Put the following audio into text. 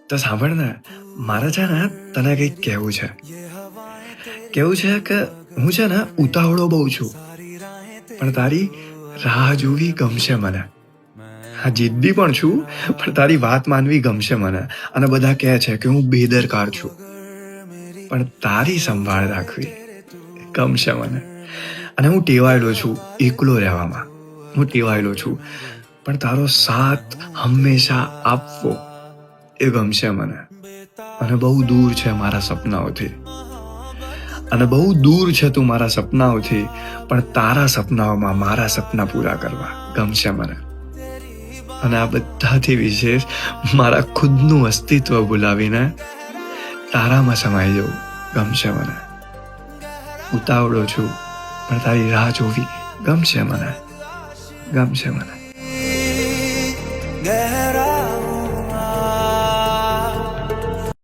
તો સાંભળ ને, મારે છે ને તને કંઈક કહેવું છે કે હું છે ને ઉતાવળો બહુ છું, પણ તારી રાહ જોવી ગમશે મને. હા, જિદ્દી પણ છું, પણ તારી વાત માનવી ગમશે મને. અને બધા કહે છે કે હું બેદરકાર છું, પણ તારી સંભાળ રાખવી ગમશે મને. અને હું ટેવાયેલો છું એકલો રહેવામાં, પણ તારો સાથ હંમેશા આપવો એ ગમશે મને. અને બહુ દૂર છે મારા સપનાઓથી, તું મારા સપનાઓથી, પણ તારા સપનાઓમાં મારા સપના પૂરા કરવા ગમશે મને. અને આ બધાથી વિશેષ મારા ખુદનું અસ્તિત્વ ભૂલાવીને તારામાં સમાઈ જવું ગમશે મને. ઉતાવળો છું, પણ તારી રાહ જોવી ગમશે મને.